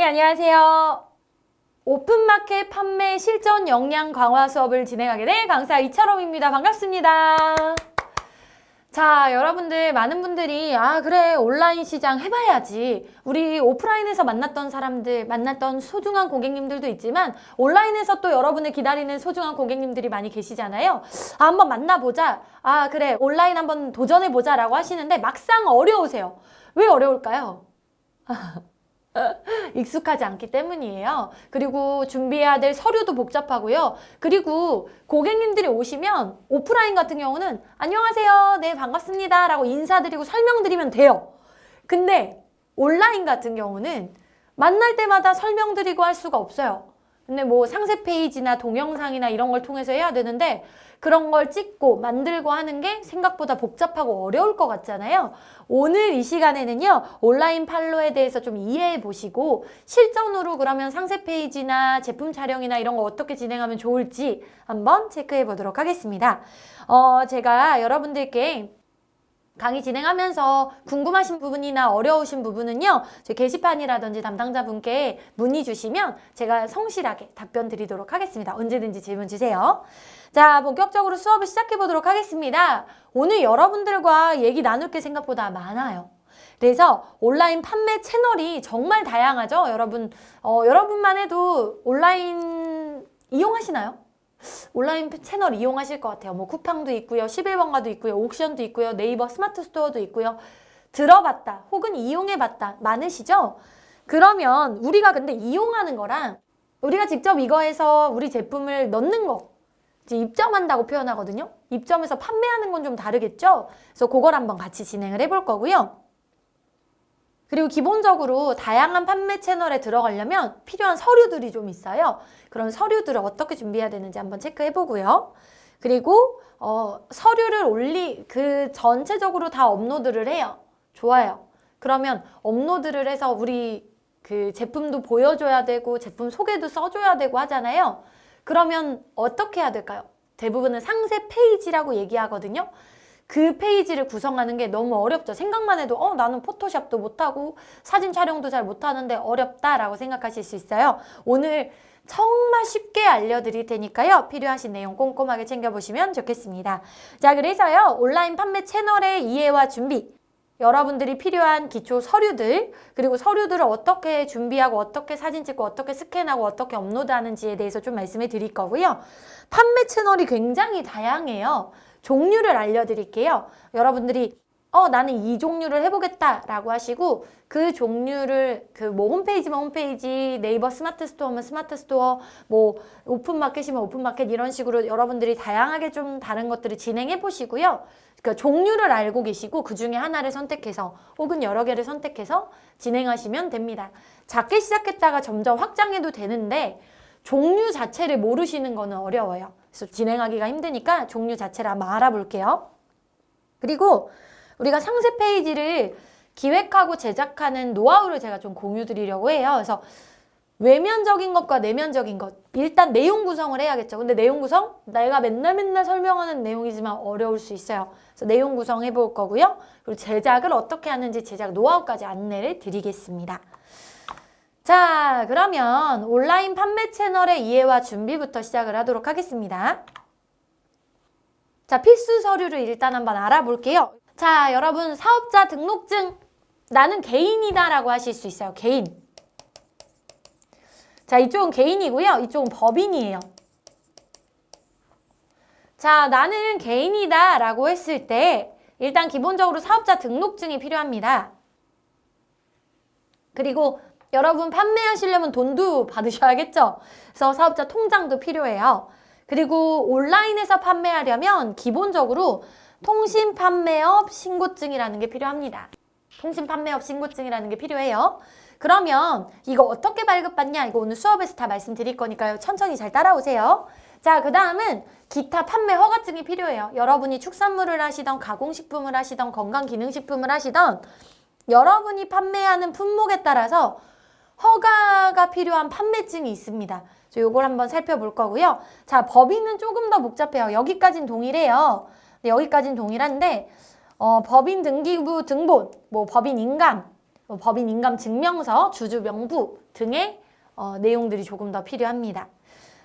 안녕하세요. 오픈마켓 판매 실전 역량 강화 수업을 진행하게 될 강사 이철엄입니다. 반갑습니다. 자, 여러분들 많은 분들이 그래 온라인 시장 해봐야지. 우리 오프라인에서 만났던 사람들, 만났던 소중한 고객님들도 있지만 온라인에서 또 여러분을 기다리는 소중한 고객님들이 많이 계시잖아요. 한번 만나보자. 그래 온라인 한번 도전해보자 라고 하시는데 막상 어려우세요. 왜 어려울까요? 익숙하지 않기 때문이에요. 그리고 준비해야 될 서류도 복잡하고요. 그리고 고객님들이 오시면 오프라인 같은 경우는 안녕하세요, 네 반갑습니다 라고 인사드리고 설명드리면 돼요. 근데 온라인 같은 경우는 만날 때마다 설명드리고 할 수가 없어요. 근데 뭐 상세 페이지나 동영상이나 이런 걸 통해서 해야 되는데 그런 걸 찍고 만들고 하는 게 생각보다 복잡하고 어려울 것 같잖아요. 오늘 이 시간에는요, 온라인 판로에 대해서 좀 이해해 보시고 실전으로 그러면 상세 페이지나 제품 촬영이나 이런 거 어떻게 진행하면 좋을지 한번 체크해 보도록 하겠습니다. 제가 여러분들께 강의 진행하면서 궁금하신 부분이나 어려우신 부분은요, 제 게시판이라든지 담당자분께 문의 주시면 제가 성실하게 답변 드리도록 하겠습니다. 언제든지 질문 주세요. 자, 본격적으로 수업을 시작해 보도록 하겠습니다. 오늘 여러분들과 얘기 나눌 게 생각보다 많아요. 그래서 온라인 판매 채널이 정말 다양하죠. 여러분만 해도 온라인 이용하시나요? 온라인 채널 이용하실 것 같아요. 뭐 쿠팡도 있고요, 11번가도 있고요, 옥션도 있고요, 네이버 스마트 스토어도 있고요. 들어봤다 혹은 이용해봤다 많으시죠? 그러면 우리가 근데 이용하는 거랑 우리가 직접 이거에서 우리 제품을 넣는 거, 이제 입점한다고 표현하거든요. 입점해서 판매하는 건 좀 다르겠죠? 그래서 그걸 한번 같이 진행을 해볼 거고요. 그리고 기본적으로 다양한 판매 채널에 들어가려면 필요한 서류들이 좀 있어요. 그런 서류들을 어떻게 준비해야 되는지 한번 체크해 보고요. 그리고 서류를 전체적으로 다 업로드를 해요. 좋아요. 그러면 업로드를 해서 우리 그 제품도 보여줘야 되고 제품 소개도 써줘야 되고 하잖아요. 그러면 어떻게 해야 될까요? 대부분은 상세 페이지라고 얘기하거든요. 그 페이지를 구성하는 게 너무 어렵죠. 생각만 해도 나는 포토샵도 못하고 사진 촬영도 잘 못하는데 어렵다라고 생각하실 수 있어요. 오늘 정말 쉽게 알려드릴 테니까요. 필요하신 내용 꼼꼼하게 챙겨보시면 좋겠습니다. 자, 그래서요. 온라인 판매 채널의 이해와 준비, 여러분들이 필요한 기초 서류들, 그리고 서류들을 어떻게 준비하고 어떻게 사진 찍고 어떻게 스캔하고 어떻게 업로드하는지에 대해서 좀 말씀을 드릴 거고요. 판매 채널이 굉장히 다양해요. 종류를 알려드릴게요. 여러분들이 나는 이 종류를 해보겠다 라고 하시고 그 종류를 뭐 홈페이지면 홈페이지, 네이버 스마트 스토어면 스마트 스토어, 뭐 오픈마켓이면 오픈마켓 이런 식으로 여러분들이 다양하게 좀 다른 것들을 진행해 보시고요. 그러니까 종류를 알고 계시고 그 중에 하나를 선택해서 혹은 여러 개를 선택해서 진행하시면 됩니다. 작게 시작했다가 점점 확장해도 되는데 종류 자체를 모르시는 거는 어려워요. 그래서 진행하기가 힘드니까 종류 자체를 한번 알아볼게요. 그리고 우리가 상세 페이지를 기획하고 제작하는 노하우를 제가 좀 공유 드리려고 해요. 그래서 외면적인 것과 내면적인 것, 일단 내용 구성을 해야겠죠. 근데 내용 구성? 내가 맨날 설명하는 내용이지만 어려울 수 있어요. 그래서 내용 구성 해볼 거고요. 그리고 제작을 어떻게 하는지 제작 노하우까지 안내를 드리겠습니다. 자, 그러면 온라인 판매 채널의 이해와 준비부터 시작을 하도록 하겠습니다. 자, 필수 서류를 일단 한번 알아볼게요. 자, 여러분 사업자 등록증, 나는 개인이다 라고 하실 수 있어요. 개인. 자, 이쪽은 개인이고요. 이쪽은 법인이에요. 자, 나는 개인이다 라고 했을 때 일단 기본적으로 사업자 등록증이 필요합니다. 그리고 여러분 판매하시려면 돈도 받으셔야겠죠? 그래서 사업자 통장도 필요해요. 그리고 온라인에서 판매하려면 기본적으로 통신판매업 신고증이라는 게 필요합니다. 통신판매업 신고증이라는 게 필요해요. 그러면 이거 어떻게 발급받냐? 이거 오늘 수업에서 다 말씀드릴 거니까요. 천천히 잘 따라오세요. 자, 그 다음은 기타 판매 허가증이 필요해요. 여러분이 축산물을 하시던 가공식품을 하시던 건강기능식품을 하시던 여러분이 판매하는 품목에 따라서 허가가 필요한 판매증이 있습니다. 요걸 한번 살펴볼 거고요. 자, 법인은 조금 더 복잡해요. 여기까지는 동일해요. 여기까지는 동일한데 법인 등기부 등본, 뭐 법인 인감, 법인 인감 증명서, 주주 명부 등의 내용들이 조금 더 필요합니다.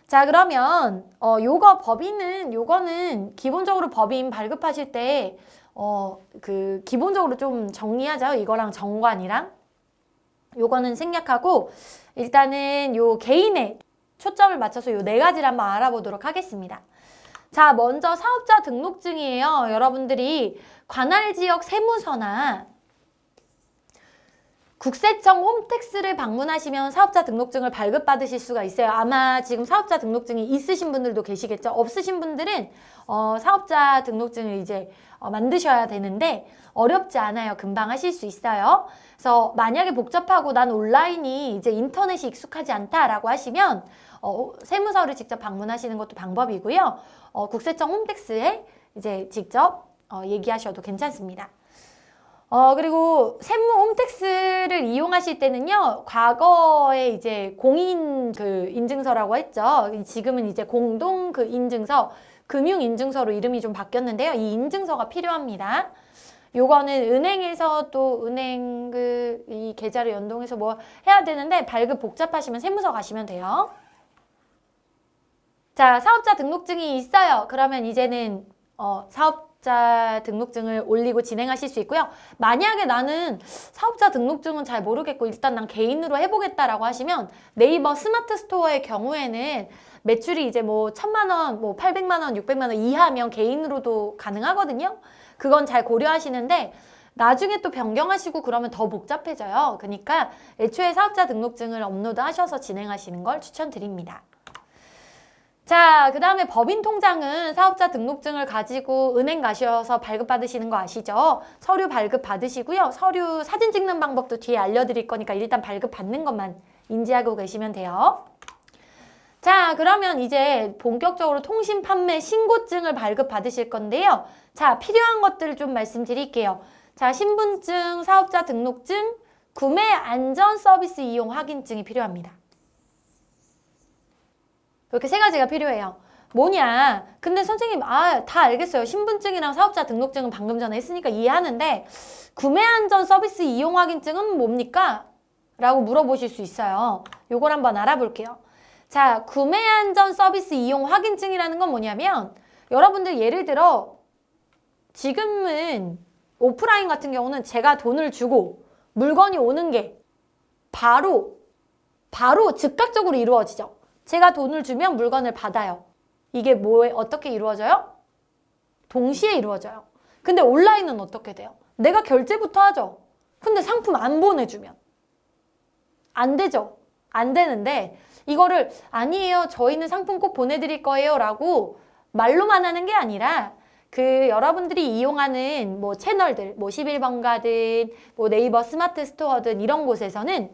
자, 그러면 요거는 기본적으로 법인 발급하실 때 기본적으로 좀 정리하자요. 이거랑 정관이랑 요거는 생략하고 일단은 요 개인의 초점을 맞춰서 요 네 가지를 한번 알아보도록 하겠습니다. 자, 먼저 사업자 등록증이에요. 여러분들이 관할지역 세무서나 국세청 홈택스를 방문하시면 사업자 등록증을 발급받으실 수가 있어요. 아마 지금 사업자 등록증이 있으신 분들도 계시겠죠. 없으신 분들은 사업자 등록증을 이제 만드셔야 되는데 어렵지 않아요. 금방 하실 수 있어요. 그래서 만약에 복잡하고 난 온라인이 이제 인터넷이 익숙하지 않다라고 하시면 세무서를 직접 방문하시는 것도 방법이고요. 국세청 홈택스에 이제 직접 얘기하셔도 괜찮습니다. 그리고 세무 홈택스를 이용하실 때는요, 과거에 이제 공인 인증서라고 했죠. 지금은 이제 공동 인증서, 금융인증서로 이름이 좀 바뀌었는데요. 이 인증서가 필요합니다. 요거는 은행에서 또 은행 이 계좌를 연동해서 뭐 해야 되는데 발급 복잡하시면 세무서 가시면 돼요. 자, 사업자 등록증이 있어요. 그러면 이제는 사업자 등록증을 올리고 진행하실 수 있고요. 만약에 나는 사업자 등록증은 잘 모르겠고 일단 난 개인으로 해보겠다라고 하시면 네이버 스마트 스토어의 경우에는 매출이 이제 뭐 1,000만 원, 뭐 800만 원, 600만 원 이하면 개인으로도 가능하거든요. 그건 잘 고려하시는데 나중에 또 변경하시고 그러면 더 복잡해져요. 그러니까 애초에 사업자 등록증을 업로드하셔서 진행하시는 걸 추천드립니다. 자, 그 다음에 법인 통장은 사업자 등록증을 가지고 은행 가셔서 발급받으시는 거 아시죠? 서류 발급 받으시고요. 서류 사진 찍는 방법도 뒤에 알려드릴 거니까 일단 발급 받는 것만 인지하고 계시면 돼요. 자, 그러면 이제 본격적으로 통신 판매 신고증을 발급 받으실 건데요. 자, 필요한 것들을 좀 말씀드릴게요. 자, 신분증, 사업자 등록증, 구매 안전 서비스 이용 확인증이 필요합니다. 이렇게 세 가지가 필요해요. 뭐냐? 근데 선생님, 다 알겠어요. 신분증이랑 사업자 등록증은 방금 전에 했으니까 이해하는데 구매 안전 서비스 이용 확인증은 뭡니까? 라고 물어보실 수 있어요. 요걸 한번 알아볼게요. 자, 구매 안전 서비스 이용 확인증이라는 건 뭐냐면 여러분들 예를 들어 지금은 오프라인 같은 경우는 제가 돈을 주고 물건이 오는 게 바로 즉각적으로 이루어지죠. 제가 돈을 주면 물건을 받아요. 이게 어떻게 이루어져요? 동시에 이루어져요. 근데 온라인은 어떻게 돼요? 내가 결제부터 하죠. 근데 상품 안 보내주면 안 되죠. 안 되는데 이거를 아니에요. 저희는 상품 꼭 보내드릴 거예요. 라고 말로만 하는 게 아니라 여러분들이 이용하는 뭐 채널들, 뭐 11번가든 뭐 네이버 스마트 스토어든 이런 곳에서는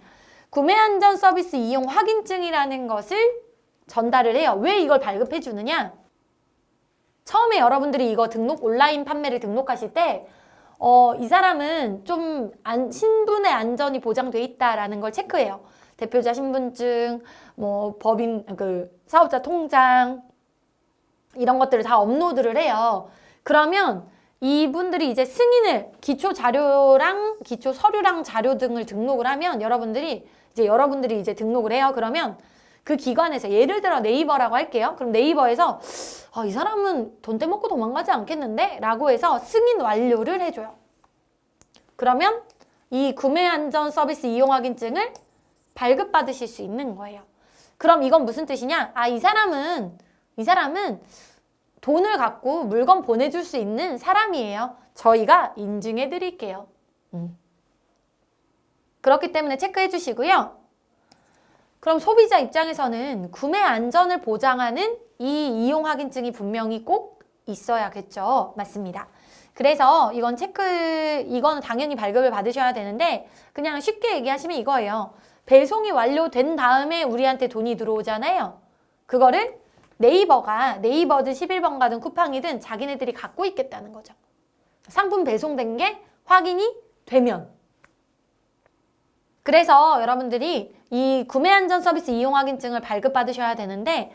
구매 안전 서비스 이용 확인증이라는 것을 전달을 해요. 왜 이걸 발급해 주느냐? 처음에 여러분들이 이거 온라인 판매를 등록하실 때 이 사람은 좀 신분의 안전이 보장돼 있다라는 걸 체크해요. 대표자 신분증, 뭐 법인 사업자 통장 이런 것들을 다 업로드를 해요. 그러면 이분들이 이제 승인을 기초 자료랑 기초 서류랑 자료 등을 등록을 하면 여러분들이 이제 등록을 해요. 그러면 그 기관에서 예를 들어 네이버라고 할게요. 그럼 네이버에서 이 사람은 돈 떼먹고 도망가지 않겠는데? 라고 해서 승인 완료를 해줘요. 그러면 이 구매 안전 서비스 이용 확인증을 발급받으실 수 있는 거예요. 그럼 이건 무슨 뜻이냐? 이 사람은 돈을 갖고 물건 보내줄 수 있는 사람이에요. 저희가 인증해 드릴게요. 그렇기 때문에 체크해 주시고요. 그럼 소비자 입장에서는 구매 안전을 보장하는 이 이용 확인증이 분명히 꼭 있어야겠죠. 맞습니다. 그래서 이거는 당연히 발급을 받으셔야 되는데 그냥 쉽게 얘기하시면 이거예요. 배송이 완료된 다음에 우리한테 돈이 들어오잖아요. 그거를 네이버든 11번가든 쿠팡이든 자기네들이 갖고 있겠다는 거죠. 상품 배송된 게 확인이 되면. 그래서 여러분들이 이 구매 안전 서비스 이용 확인증을 발급받으셔야 되는데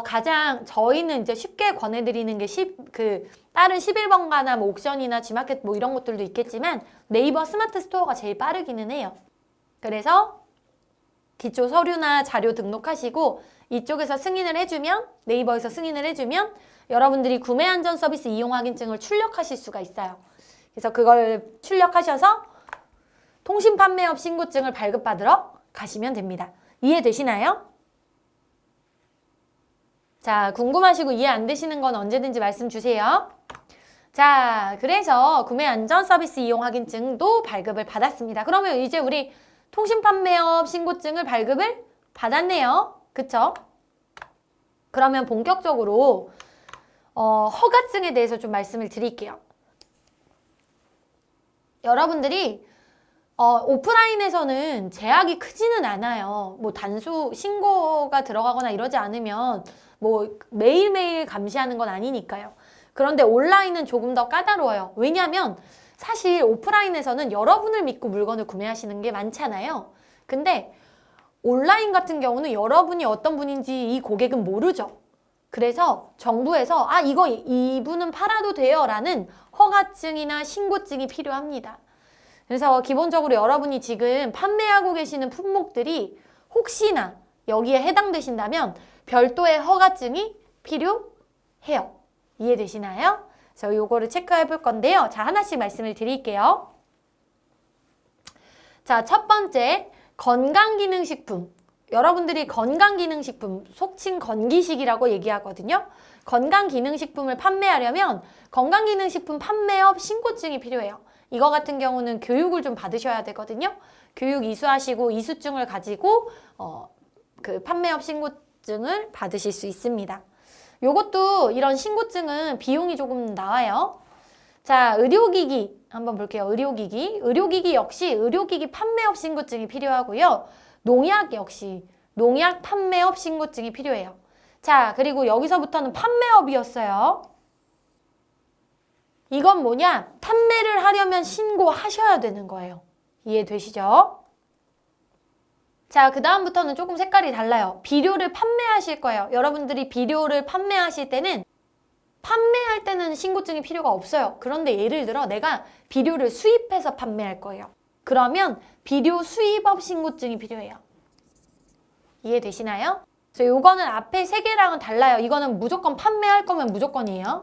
가장 저희는 이제 쉽게 권해드리는 게 다른 11번가나 뭐 옥션이나 G마켓 뭐 이런 것들도 있겠지만 네이버 스마트 스토어가 제일 빠르기는 해요. 그래서 기초 서류나 자료 등록하시고 이쪽에서 승인을 해주면, 네이버에서 승인을 해주면 여러분들이 구매 안전 서비스 이용 확인증을 출력하실 수가 있어요. 그래서 그걸 출력하셔서 통신 판매업 신고증을 발급받으러 가시면 됩니다. 이해되시나요? 자, 궁금하시고 이해 안 되시는 건 언제든지 말씀 주세요. 자, 그래서 구매 안전 서비스 이용 확인증도 발급을 받았습니다. 그러면 이제 우리 통신 판매업 신고증을 발급을 받았네요. 그쵸? 그러면 본격적으로 허가증에 대해서 좀 말씀을 드릴게요. 여러분들이 오프라인에서는 제약이 크지는 않아요. 뭐 단수 신고가 들어가거나 이러지 않으면 뭐 매일매일 감시하는 건 아니니까요. 그런데 온라인은 조금 더 까다로워요. 왜냐하면 사실 오프라인에서는 여러분을 믿고 물건을 구매하시는 게 많잖아요. 근데 온라인 같은 경우는 여러분이 어떤 분인지 이 고객은 모르죠. 그래서 정부에서 이분은 팔아도 돼요 라는 허가증이나 신고증이 필요합니다. 그래서 기본적으로 여러분이 지금 판매하고 계시는 품목들이 혹시나 여기에 해당되신다면 별도의 허가증이 필요해요. 이해되시나요? 그래서 요거를 체크해 볼 건데요. 자, 하나씩 말씀을 드릴게요. 자, 첫 번째, 건강기능식품. 여러분들이 건강기능식품, 속칭 건기식이라고 얘기하거든요. 건강기능식품을 판매하려면 건강기능식품 판매업 신고증이 필요해요. 이거 같은 경우는 교육을 좀 받으셔야 되거든요. 교육 이수하시고 이수증을 가지고 그 판매업 신고증을 받으실 수 있습니다. 요것도 이런 신고증은 비용이 조금 나와요. 자, 의료기기 한번 볼게요. 의료기기 역시 의료기기 판매업 신고증이 필요하고요. 농약 역시 농약 판매업 신고증이 필요해요. 자, 그리고 여기서부터는 판매업이었어요. 이건 뭐냐? 판매를 하려면 신고하셔야 되는 거예요. 이해되시죠? 자, 그 다음부터는 조금 색깔이 달라요. 비료를 판매하실 거예요. 여러분들이 비료를 판매하실 때는 판매할 때는 신고증이 필요가 없어요. 그런데 예를 들어 내가 비료를 수입해서 판매할 거예요. 그러면 비료 수입업 신고증이 필요해요. 이해되시나요? 그래서 요거는 앞에 세 개랑은 달라요. 이거는 무조건 판매할 거면 무조건이에요.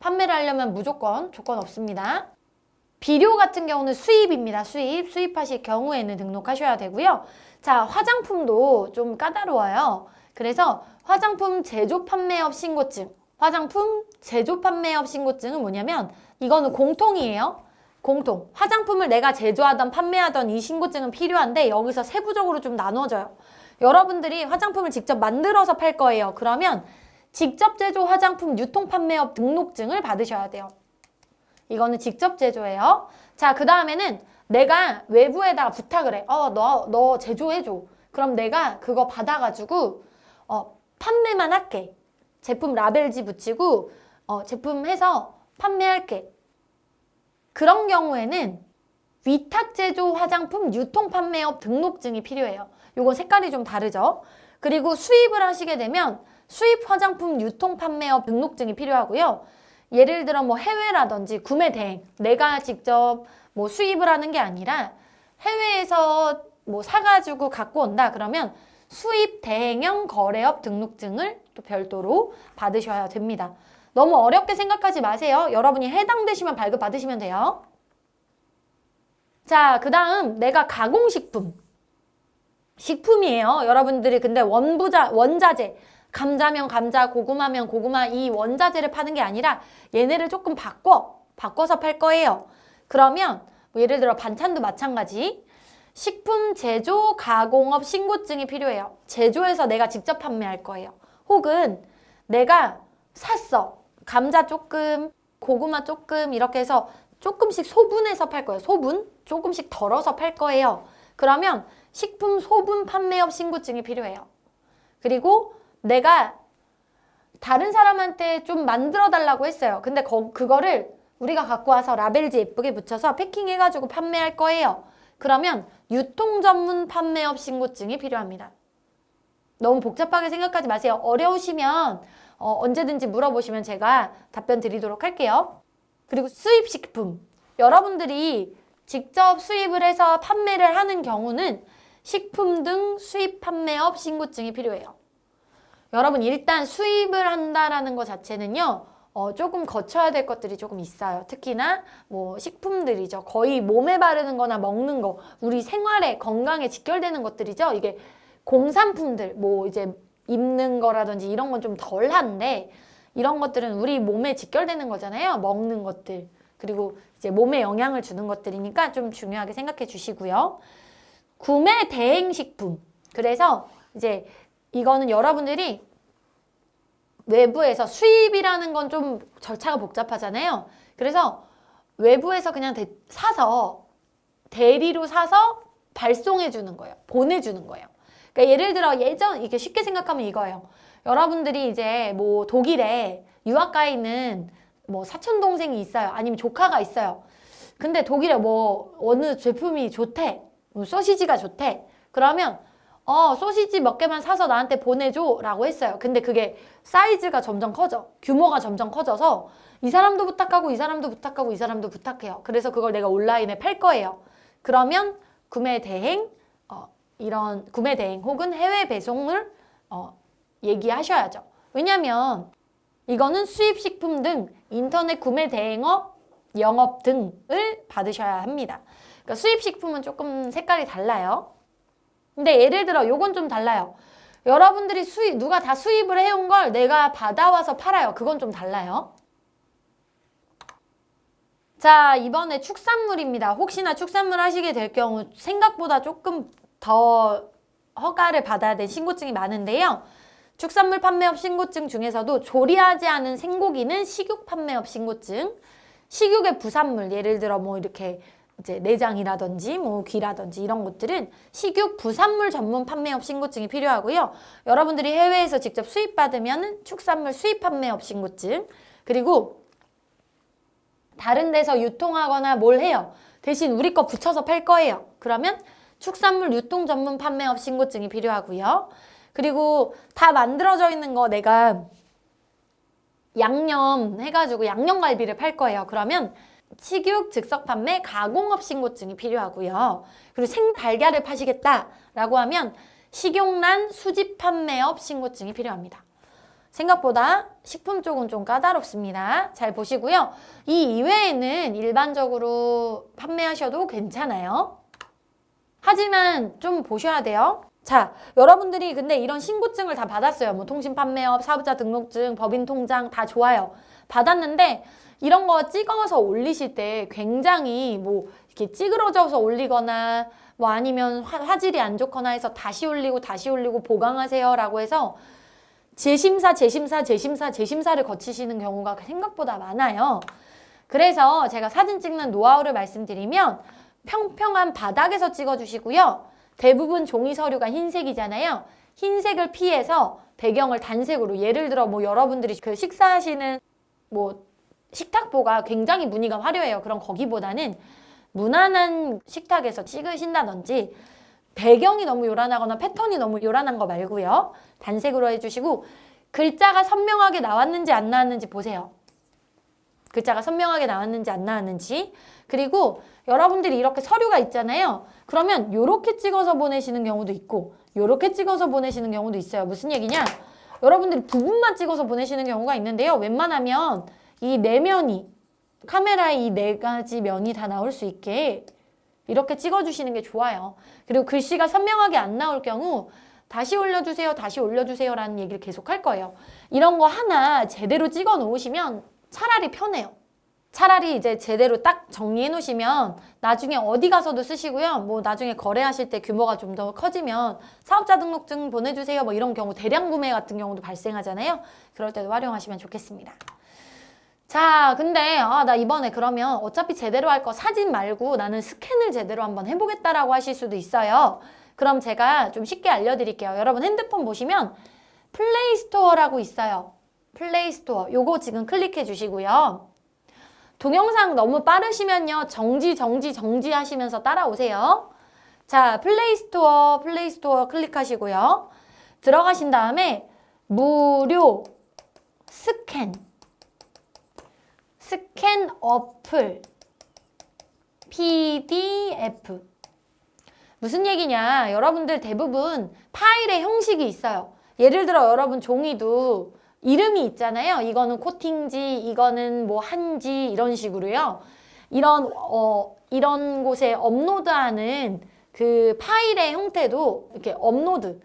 판매를 하려면 무조건 조건 없습니다. 비료 같은 경우는 수입입니다. 수입하실 경우에는 등록하셔야 되고요. 자, 화장품도 좀 까다로워요. 그래서 화장품 제조 판매업 신고증. 화장품 제조 판매업 신고증은 뭐냐면 이거는 공통이에요. 공통. 화장품을 내가 제조하던 판매하던 이 신고증은 필요한데 여기서 세부적으로 좀 나눠져요. 여러분들이 화장품을 직접 만들어서 팔 거예요. 그러면 직접 제조 화장품 유통 판매업 등록증을 받으셔야 돼요. 이거는 직접 제조예요. 자, 그 다음에는 내가 외부에다가 부탁을 해. 너 제조해줘. 그럼 내가 그거 받아가지고 판매만 할게. 제품 라벨지 붙이고 제품 해서 판매할게. 그런 경우에는 위탁 제조 화장품 유통 판매업 등록증이 필요해요. 요건 색깔이 좀 다르죠. 그리고 수입을 하시게 되면 수입 화장품 유통 판매업 등록증이 필요하고요. 예를 들어 뭐 해외라든지 구매 대행, 내가 직접 뭐 수입을 하는 게 아니라 해외에서 뭐 사가지고 갖고 온다 그러면 수입 대행형 거래업 등록증을 또 별도로 받으셔야 됩니다. 너무 어렵게 생각하지 마세요. 여러분이 해당되시면 발급받으시면 돼요. 자, 그 다음 내가 가공식품. 식품이에요. 여러분들이 근데 원자재. 감자면 감자, 고구마면 고구마 이 원자재를 파는 게 아니라 얘네를 조금 바꿔서 팔 거예요. 그러면 뭐 예를 들어 반찬도 마찬가지. 식품 제조 가공업 신고증이 필요해요. 제조해서 내가 직접 판매할 거예요. 혹은 내가 샀어. 감자 조금, 고구마 조금 이렇게 해서 조금씩 소분해서 팔 거예요. 소분? 조금씩 덜어서 팔 거예요. 그러면 식품 소분 판매업 신고증이 필요해요. 그리고 내가 다른 사람한테 좀 만들어 달라고 했어요. 근데 그거를 우리가 갖고 와서 라벨지 예쁘게 붙여서 패킹해가지고 판매할 거예요. 그러면 유통 전문 판매업 신고증이 필요합니다. 너무 복잡하게 생각하지 마세요. 어려우시면 언제든지 물어보시면 제가 답변 드리도록 할게요. 그리고 수입식품. 여러분들이 직접 수입을 해서 판매를 하는 경우는 식품 등 수입 판매업 신고증이 필요해요. 여러분 일단 수입을 한다라는 것 자체는요. 조금 거쳐야 될 것들이 조금 있어요. 특히나 뭐 식품들이죠. 거의 몸에 바르는 거나 먹는 거, 우리 생활에 건강에 직결되는 것들이죠. 이게 공산품들, 뭐 이제 입는 거라든지 이런 건 좀 덜한데 이런 것들은 우리 몸에 직결되는 거잖아요. 먹는 것들. 그리고 이제 몸에 영향을 주는 것들이니까 좀 중요하게 생각해 주시고요. 구매 대행식품. 그래서 이제 이거는 여러분들이 외부에서 수입이라는 건 좀 절차가 복잡하잖아요. 그래서 외부에서 그냥 사서 대리로 사서 발송해 주는 거예요. 보내주는 거예요. 그러니까 예를 들어 이게 쉽게 생각하면 이거예요. 여러분들이 이제 뭐 독일에 유학 가 있는 뭐 사촌 동생이 있어요. 아니면 조카가 있어요. 근데 독일에 뭐 어느 제품이 좋대. 소시지가 좋대. 그러면 소시지 몇 개만 사서 나한테 보내줘 라고 했어요. 근데 그게 사이즈가 점점 커져. 규모가 점점 커져서 이 사람도 부탁하고 이 사람도 부탁하고 이 사람도 부탁해요. 그래서 그걸 내가 온라인에 팔 거예요. 그러면 구매 대행, 이런 구매 대행 혹은 해외 배송을 얘기하셔야죠. 왜냐면 이거는 수입식품 등 인터넷 구매 대행업, 영업 등을 받으셔야 합니다. 그러니까 수입식품은 조금 색깔이 달라요. 근데 예를 들어 요건 좀 달라요. 여러분들이 누가 다 수입을 해온 걸 내가 받아와서 팔아요. 그건 좀 달라요. 자, 이번에 축산물입니다. 혹시나 축산물 하시게 될 경우 생각보다 조금 더 허가를 받아야 될 신고증이 많은데요. 축산물 판매업 신고증 중에서도 조리하지 않은 생고기는 식육 판매업 신고증, 식육의 부산물, 예를 들어 뭐 이렇게 이제 내장이라든지 뭐 귀라든지 이런 것들은 식육 부산물 전문 판매업 신고증이 필요하고요. 여러분들이 해외에서 직접 수입받으면 축산물 수입 판매업 신고증, 그리고 다른 데서 유통하거나 뭘 해요. 대신 우리 거 붙여서 팔 거예요. 그러면 축산물 유통 전문 판매업 신고증이 필요하고요. 그리고 다 만들어져 있는 거 내가 양념 해가지고 양념갈비를 팔 거예요. 그러면 식육 즉석 판매 가공업 신고증이 필요하고요. 그리고 생달걀을 파시겠다라고 하면 식용란 수집 판매업 신고증이 필요합니다. 생각보다 식품 쪽은 좀 까다롭습니다. 잘 보시고요. 이 이외에는 일반적으로 판매하셔도 괜찮아요. 하지만 좀 보셔야 돼요. 자, 여러분들이 근데 이런 신고증을 다 받았어요. 뭐 통신판매업, 사업자 등록증, 법인통장 다 좋아요. 받았는데 이런 거 찍어서 올리실 때 굉장히 뭐 이렇게 찌그러져서 올리거나 뭐 아니면 화질이 안 좋거나 해서 다시 올리고 보강하세요 라고 해서 재심사를 거치시는 경우가 생각보다 많아요. 그래서 제가 사진 찍는 노하우를 말씀드리면 평평한 바닥에서 찍어주시고요. 대부분 종이 서류가 흰색이잖아요. 흰색을 피해서 배경을 단색으로, 예를 들어 뭐 여러분들이 그 식사하시는 뭐 식탁보가 굉장히 무늬가 화려해요. 그럼 거기보다는 무난한 식탁에서 찍으신다든지 배경이 너무 요란하거나 패턴이 너무 요란한 거 말고요. 단색으로 해주시고 글자가 선명하게 나왔는지 안 나왔는지 보세요. 글자가 선명하게 나왔는지 안 나왔는지. 그리고 여러분들이 이렇게 서류가 있잖아요. 그러면 요렇게 찍어서 보내시는 경우도 있고 요렇게 찍어서 보내시는 경우도 있어요. 무슨 얘기냐? 여러분들이 부분만 찍어서 보내시는 경우가 있는데요. 웬만하면 이 네 면이, 카메라에 이 네 가지 면이 다 나올 수 있게 이렇게 찍어주시는 게 좋아요. 그리고 글씨가 선명하게 안 나올 경우 다시 올려주세요, 다시 올려주세요 라는 얘기를 계속 할 거예요. 이런 거 하나 제대로 찍어 놓으시면 차라리 편해요. 차라리 이제 제대로 딱 정리해 놓으시면 나중에 어디 가서도 쓰시고요. 뭐 나중에 거래하실 때 규모가 좀 더 커지면 사업자 등록증 보내주세요. 뭐 이런 경우 대량 구매 같은 경우도 발생하잖아요. 그럴 때도 활용하시면 좋겠습니다. 자, 근데 나 이번에 그러면 어차피 제대로 할 거 사진 말고 나는 스캔을 제대로 한번 해보겠다라고 하실 수도 있어요. 그럼 제가 좀 쉽게 알려드릴게요. 여러분 핸드폰 보시면 플레이스토어라고 있어요. 플레이스토어. 요거 지금 클릭해 주시고요. 동영상 너무 빠르시면요. 정지 하시면서 따라오세요. 자, 플레이스토어 클릭하시고요. 들어가신 다음에 무료 스캔 어플 PDF. 무슨 얘기냐? 여러분들 대부분 파일의 형식이 있어요. 예를 들어 여러분 종이도 이름이 있잖아요. 이거는 코팅지, 이거는 뭐 한지 이런 식으로요. 이런 곳에 업로드하는 그 파일의 형태도 이렇게 업로드,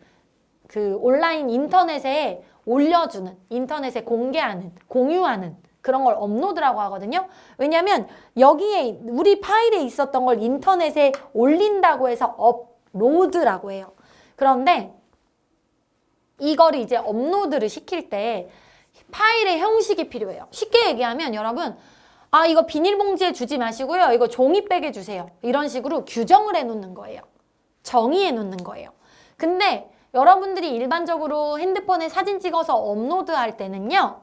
그 온라인 인터넷에 올려주는, 인터넷에 공유하는 그런 걸 업로드라고 하거든요. 왜냐하면 여기에 우리 파일에 있었던 걸 인터넷에 올린다고 해서 업로드라고 해요. 그런데 이거를 이제 업로드를 시킬 때 파일의 형식이 필요해요. 쉽게 얘기하면 여러분, 아 이거 비닐봉지에 주지 마시고요. 이거 종이백에 주세요. 이런 식으로 규정을 해놓는 거예요. 정의해 놓는 거예요. 근데 여러분들이 일반적으로 핸드폰에 사진 찍어서 업로드할 때는요.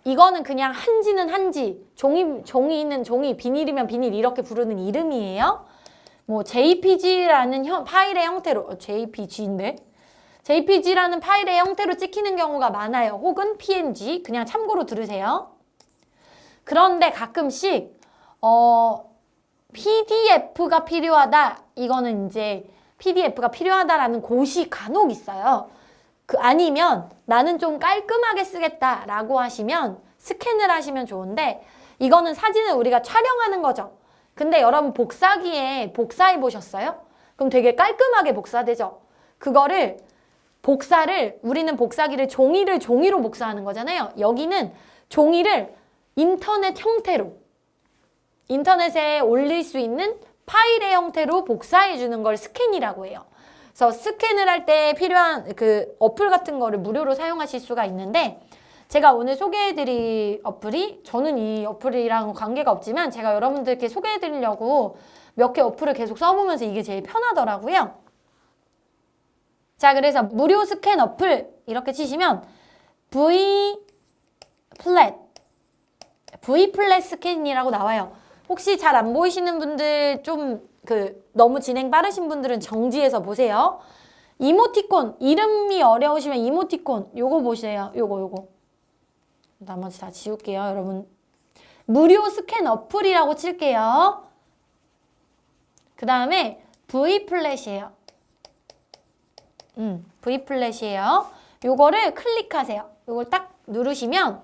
이거는 그냥 한지는 한지, 종이는 종이, 비닐이면 비닐 이렇게 부르는 이름이에요. 뭐 JPG라는 파일의 형태로, JPG인데? JPG라는 파일의 형태로 찍히는 경우가 많아요. 혹은 PNG, 그냥 참고로 들으세요. 그런데 가끔씩 PDF가 필요하다. 이거는 이제 PDF가 필요하다라는 곳이 간혹 있어요. 아니면 나는 좀 깔끔하게 쓰겠다라고 하시면 스캔을 하시면 좋은데 이거는 사진을 우리가 촬영하는 거죠. 근데 여러분 복사기에 복사해 보셨어요? 그럼 되게 깔끔하게 복사되죠. 우리는 복사기를 종이로 복사하는 거잖아요. 여기는 종이를 인터넷 형태로, 인터넷에 올릴 수 있는 파일의 형태로 복사해 주는 걸 스캔이라고 해요. 그래서 스캔을 할 때 필요한 그 어플 같은 거를 무료로 사용하실 수가 있는데 제가 오늘 소개해드릴 어플이, 저는 이 어플이랑 관계가 없지만 제가 여러분들께 소개해드리려고 몇 개 어플을 계속 써보면서 이게 제일 편하더라고요. 자, 그래서 무료 스캔 어플 이렇게 치시면 V플랫 스캔이라고 나와요. 혹시 잘 안 보이시는 분들 좀 너무 진행 빠르신 분들은 정지해서 보세요. 이모티콘, 이름이 어려우시면 이모티콘 요거 보세요. 요거. 나머지 다 지울게요, 여러분. 무료 스캔 어플이라고 칠게요. 그 다음에 V플랫이에요. V플랫이에요. 요거를 클릭하세요. 요걸 딱 누르시면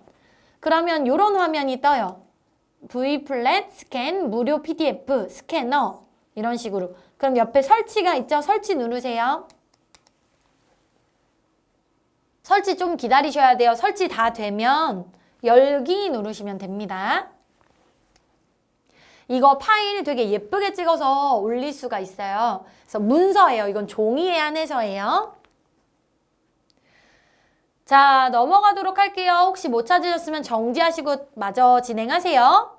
그러면 요런 화면이 떠요. V플랫 스캔 무료 PDF 스캐너 이런 식으로. 그럼 옆에 설치가 있죠? 설치 누르세요. 설치 좀 기다리셔야 돼요. 설치 다 되면 열기 누르시면 됩니다. 이거 파일 되게 예쁘게 찍어서 올릴 수가 있어요. 그래서 문서예요. 이건 종이에 한해서예요. 자, 넘어가도록 할게요. 혹시 못 찾으셨으면 정지하시고 마저 진행하세요.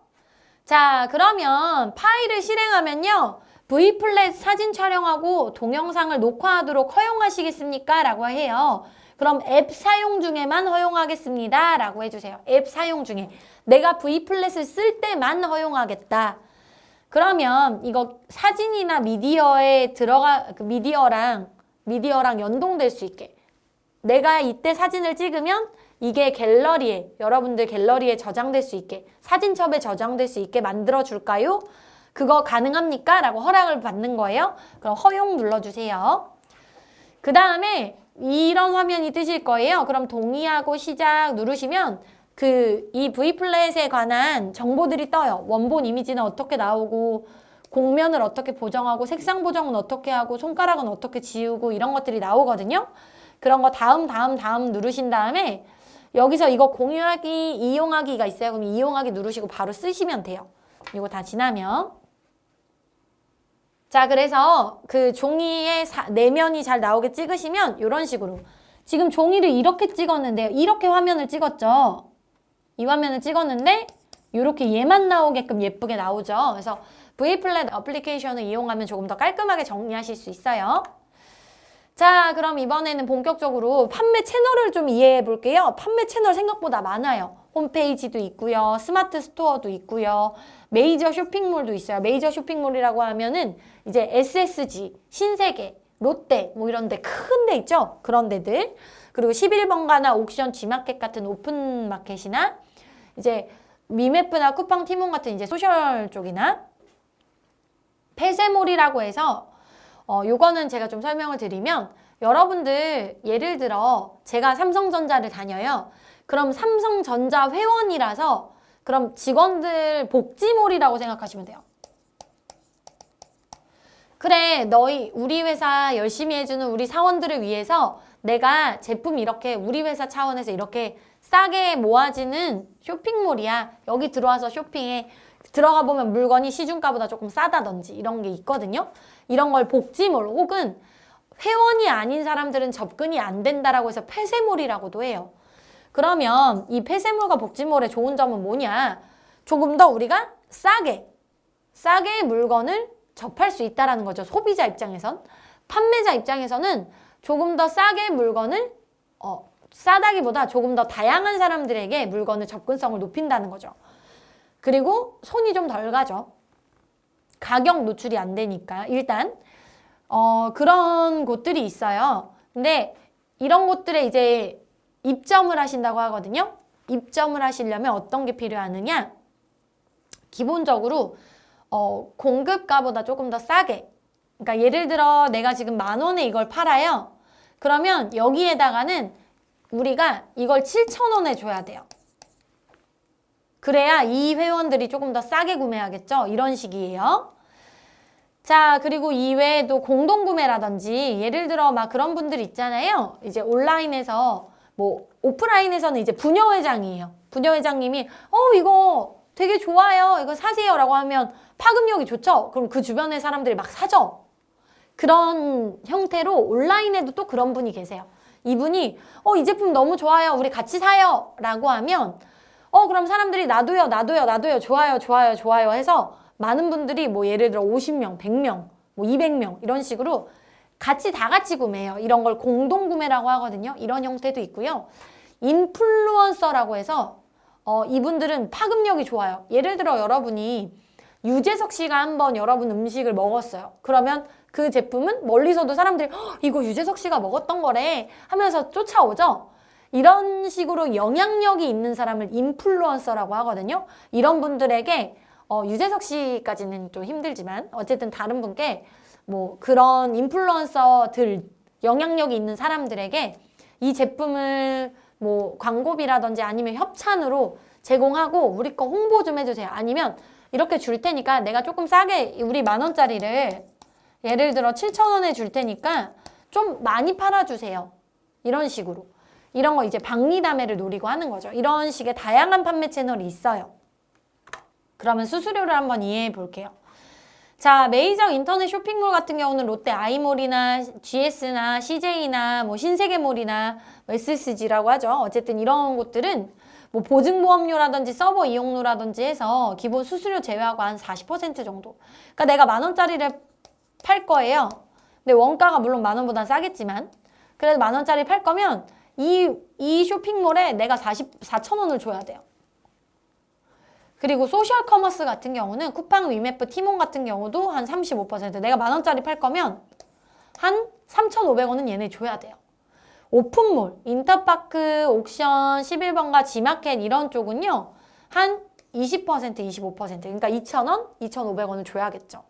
자, 그러면 파일을 실행하면요. V플랫 사진 촬영하고 동영상을 녹화하도록 허용하시겠습니까? 라고 해요. 그럼 앱 사용 중에만 허용하겠습니다. 라고 해주세요. 앱 사용 중에. 내가 V플랫을 쓸 때만 허용하겠다. 그러면 이거 사진이나 미디어에 미디어랑 연동될 수 있게. 내가 이때 사진을 찍으면 이게 여러분들 갤러리에 저장될 수 있게, 사진첩에 저장될 수 있게 만들어줄까요? 그거 가능합니까? 라고 허락을 받는 거예요. 그럼 허용 눌러주세요. 그 다음에 이런 화면이 뜨실 거예요. 그럼 동의하고 시작 누르시면 이 V플랫에 관한 정보들이 떠요. 원본 이미지는 어떻게 나오고, 곡면을 어떻게 보정하고, 색상 보정은 어떻게 하고, 손가락은 어떻게 지우고 이런 것들이 나오거든요. 그런 거 다음 누르신 다음에 여기서 이거 공유하기, 이용하기가 있어요. 그럼 이용하기 누르시고 바로 쓰시면 돼요. 이거 다 지나면. 자, 그래서 그 종이의 내면이 잘 나오게 찍으시면 이런 식으로. 지금 종이를 이렇게 찍었는데요. 이렇게 화면을 찍었죠. 이 화면을 찍었는데 이렇게 얘만 나오게끔 예쁘게 나오죠. 그래서 V플랫 어플리케이션을 이용하면 조금 더 깔끔하게 정리하실 수 있어요. 자, 그럼 이번에는 본격적으로 판매 채널을 좀 이해해 볼게요. 판매 채널 생각보다 많아요. 홈페이지도 있고요. 스마트 스토어도 있고요. 메이저 쇼핑몰도 있어요. 메이저 쇼핑몰이라고 하면은 이제 SSG, 신세계, 롯데 뭐 이런 데 큰 데 있죠? 그런 데들. 그리고 11번가나 옥션 G마켓 같은 오픈마켓이나 이제 미메프나 쿠팡 티몬 같은 이제 소셜 쪽이나 폐쇄몰이라고 해서 요거는 제가 좀 설명을 드리면 여러분들 예를 들어 제가 삼성전자를 다녀요. 그럼 삼성전자 회원이라서 그럼 직원들 복지몰이라고 생각하시면 돼요. 그래, 너희 우리 회사 열심히 해주는 우리 사원들을 위해서 내가 제품 이렇게 우리 회사 차원에서 이렇게 싸게 모아지는 쇼핑몰이야. 여기 들어와서 쇼핑해. 들어가 보면 물건이 시중가보다 조금 싸다든지 이런 게 있거든요. 이런 걸 복지몰 혹은 회원이 아닌 사람들은 접근이 안 된다라고 해서 폐쇄몰이라고도 해요. 그러면 이 폐쇄몰과 복지몰의 좋은 점은 뭐냐? 조금 더 우리가 싸게 물건을 접할 수 있다라는 거죠. 소비자 입장에선. 판매자 입장에서는 조금 더 싸게 물건을 싸다기보다 조금 더 다양한 사람들에게 물건의 접근성을 높인다는 거죠. 그리고 손이 좀 덜 가죠. 가격 노출이 안 되니까. 일단 그런 곳들이 있어요. 근데 이런 곳들에 이제 입점을 하신다고 하거든요. 입점을 하시려면 어떤 게 필요하느냐? 기본적으로 공급가보다 조금 더 싸게. 그러니까 예를 들어 내가 지금 10,000원에 이걸 팔아요. 그러면 여기에다가는 우리가 이걸 7,000원에 줘야 돼요. 그래야 이 회원들이 조금 더 싸게 구매하겠죠. 이런 식이에요. 자, 그리고 이외에도 공동구매라든지 예를 들어 막 그런 분들 있잖아요. 이제 온라인에서 뭐 오프라인에서는 이제 부녀회장이에요. 부녀회장님이 이거 되게 좋아요. 이거 사세요 라고 하면 파급력이 좋죠. 그럼 그 주변의 사람들이 막 사죠. 그런 형태로 온라인에도 또 그런 분이 계세요. 이분이 이 제품 너무 좋아요. 우리 같이 사요 라고 하면 그럼 사람들이 나도요 좋아요 해서 많은 분들이 뭐 예를 들어 50명, 100명, 뭐 200명 이런 식으로 다 같이 구매해요. 이런 걸 공동구매라고 하거든요. 이런 형태도 있고요. 인플루언서라고 해서 이분들은 파급력이 좋아요. 예를 들어 여러분이 유재석 씨가 한번 여러분 음식을 먹었어요. 그러면 그 제품은 멀리서도 사람들이 이거 유재석 씨가 먹었던 거래 하면서 쫓아오죠. 이런 식으로 영향력이 있는 사람을 인플루언서라고 하거든요. 이런 분들에게 유재석 씨까지는 좀 힘들지만 어쨌든 다른 분께 뭐 그런 인플루언서들 영향력이 있는 사람들에게 이 제품을 뭐 광고비라든지 아니면 협찬으로 제공하고 우리 거 홍보 좀 해주세요. 아니면 이렇게 줄 테니까 내가 조금 싸게 우리 10,000원짜리를 예를 들어 7,000원에 줄 테니까 좀 많이 팔아주세요. 이런 식으로. 이런 거 이제 박리담회를 노리고 하는 거죠. 이런 식의 다양한 판매 채널이 있어요. 그러면 수수료를 한번 이해해 볼게요. 자, 메이저 인터넷 쇼핑몰 같은 경우는 롯데 아이몰이나 GS나 CJ나 뭐 신세계몰이나 SSG라고 하죠. 어쨌든 이런 곳들은 뭐 보증보험료라든지 서버 이용료라든지 해서 기본 수수료 제외하고 한 40% 정도. 그러니까 내가 10,000원짜리를 팔 거예요. 근데 원가가 물론 10,000원보다 싸겠지만 그래도 10,000원짜리 팔 거면 이 쇼핑몰에 내가 4,000원을 줘야 돼요. 그리고 소셜 커머스 같은 경우는 쿠팡, 위메프, 티몬 같은 경우도 한 35%. 내가 10,000원짜리 팔 거면 한 3,500원은 얘네 줘야 돼요. 오픈몰, 인터파크, 옥션, 11번가, G마켓 이런 쪽은요. 한 20%, 25%. 그러니까 2,000원, 2,500원을 줘야겠죠.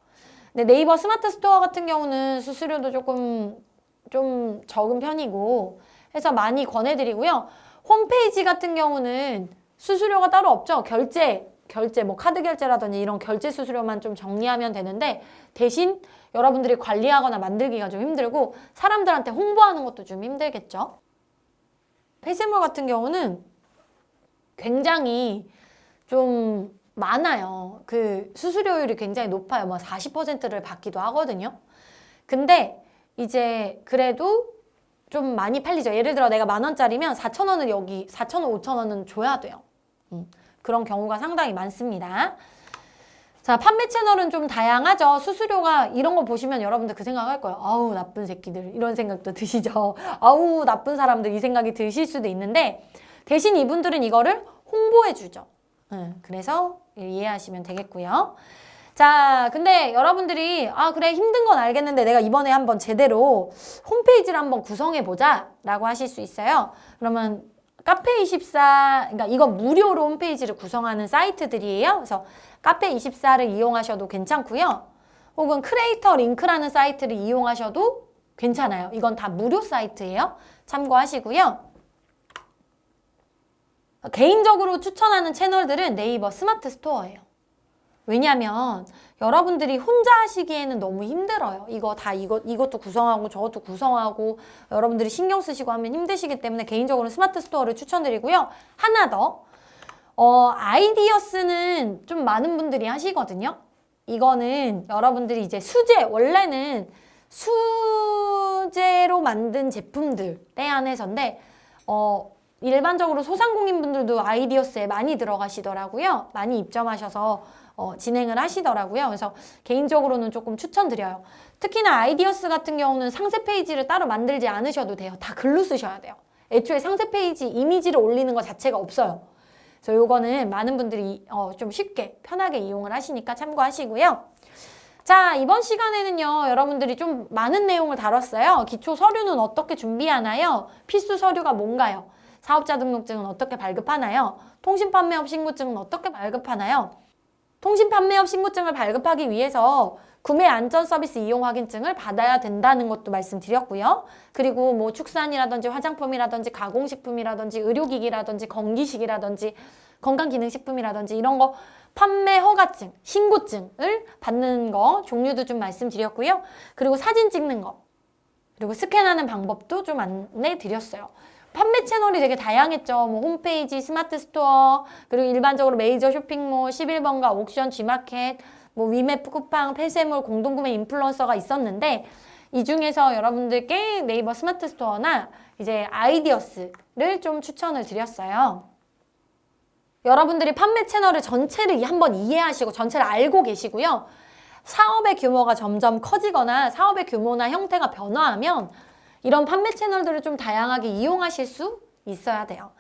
근데 네이버 스마트 스토어 같은 경우는 수수료도 조금 좀 적은 편이고 해서 많이 권해드리고요. 홈페이지 같은 경우는 수수료가 따로 없죠. 결제 뭐 카드 결제라든지 이런 결제 수수료만 좀 정리하면 되는데 대신 여러분들이 관리하거나 만들기가 좀 힘들고 사람들한테 홍보하는 것도 좀 힘들겠죠. 폐쇄물 같은 경우는 굉장히 좀 많아요. 그 수수료율이 굉장히 높아요. 뭐 40%를 받기도 하거든요. 근데 이제 그래도 좀 많이 팔리죠. 예를 들어 내가 10,000원짜리면 4,000원을 여기 4,000원, 5,000원은 줘야 돼요. 그런 경우가 상당히 많습니다. 자, 판매 채널은 좀 다양하죠. 수수료가 이런 거 보시면 여러분들 그 생각할 거예요. 아우 나쁜 새끼들 이런 생각도 드시죠. 아우 나쁜 사람들 이 생각이 드실 수도 있는데 대신 이분들은 이거를 홍보해 주죠. 그래서 이해하시면 되겠고요. 자, 근데 여러분들이 그래 힘든 건 알겠는데 내가 이번에 한번 제대로 홈페이지를 한번 구성해보자 라고 하실 수 있어요. 그러면 카페24, 그러니까 이건 무료로 홈페이지를 구성하는 사이트들이에요. 그래서 카페24를 이용하셔도 괜찮고요. 혹은 크리에이터 링크라는 사이트를 이용하셔도 괜찮아요. 이건 다 무료 사이트예요. 참고하시고요. 개인적으로 추천하는 채널들은 네이버 스마트 스토어예요. 왜냐면 여러분들이 혼자 하시기에는 너무 힘들어요. 이것도 구성하고 저것도 구성하고 여러분들이 신경 쓰시고 하면 힘드시기 때문에 개인적으로 스마트 스토어를 추천드리고요. 하나 더. 아이디어스는 좀 많은 분들이 하시거든요. 이거는 여러분들이 이제 원래는 수제로 만든 제품들 때 한해서인데, 일반적으로 소상공인분들도 아이디어스에 많이 들어가시더라고요. 많이 입점하셔서 진행을 하시더라고요. 그래서 개인적으로는 조금 추천드려요. 특히나 아이디어스 같은 경우는 상세 페이지를 따로 만들지 않으셔도 돼요. 다 글로 쓰셔야 돼요. 애초에 상세 페이지 이미지를 올리는 것 자체가 없어요. 그래서 요거는 많은 분들이 좀 쉽게 편하게 이용을 하시니까 참고하시고요. 자, 이번 시간에는요, 여러분들이 좀 많은 내용을 다뤘어요. 기초 서류는 어떻게 준비하나요? 필수 서류가 뭔가요? 사업자 등록증은 어떻게 발급하나요? 통신판매업 신고증은 어떻게 발급하나요? 통신판매업 신고증을 발급하기 위해서 구매 안전 서비스 이용 확인증을 받아야 된다는 것도 말씀드렸고요. 그리고 뭐 축산이라든지 화장품이라든지 가공식품이라든지 의료기기라든지 건기식이라든지 건강기능식품이라든지 이런 거 판매 허가증, 신고증을 받는 거 종류도 좀 말씀드렸고요. 그리고 사진 찍는 거, 그리고 스캔하는 방법도 좀 안내드렸어요. 판매 채널이 되게 다양했죠. 뭐 홈페이지, 스마트 스토어, 그리고 일반적으로 메이저 쇼핑몰, 11번가, 옥션, G마켓, 뭐 위메프 쿠팡, 폐쇄몰, 공동구매 인플루언서가 있었는데 이 중에서 여러분들께 네이버 스마트 스토어나 이제 아이디어스를 좀 추천을 드렸어요. 여러분들이 판매 채널을 전체를 한번 이해하시고 전체를 알고 계시고요. 사업의 규모가 점점 커지거나 사업의 규모나 형태가 변화하면 이런 판매 채널들을 좀 다양하게 이용하실 수 있어야 돼요.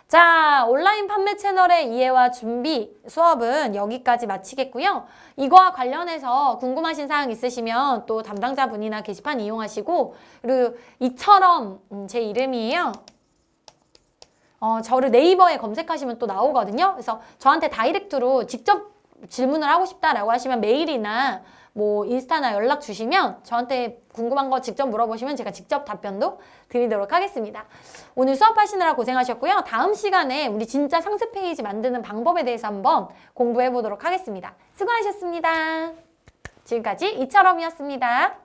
자, 온라인 판매 채널의 이해와 준비 수업은 여기까지 마치겠고요. 이거와 관련해서 궁금하신 사항 있으시면 또 담당자분이나 게시판 이용하시고, 그리고 이처럼 제 이름이에요. 저를 네이버에 검색하시면 또 나오거든요. 그래서 저한테 다이렉트로 직접 질문을 하고 싶다라고 하시면 메일이나 뭐 인스타나 연락 주시면 저한테 궁금한 거 직접 물어보시면 제가 직접 답변도 드리도록 하겠습니다. 오늘 수업하시느라 고생하셨고요. 다음 시간에 우리 진짜 상세 페이지 만드는 방법에 대해서 한번 공부해 보도록 하겠습니다. 수고하셨습니다. 지금까지 이처럼이었습니다.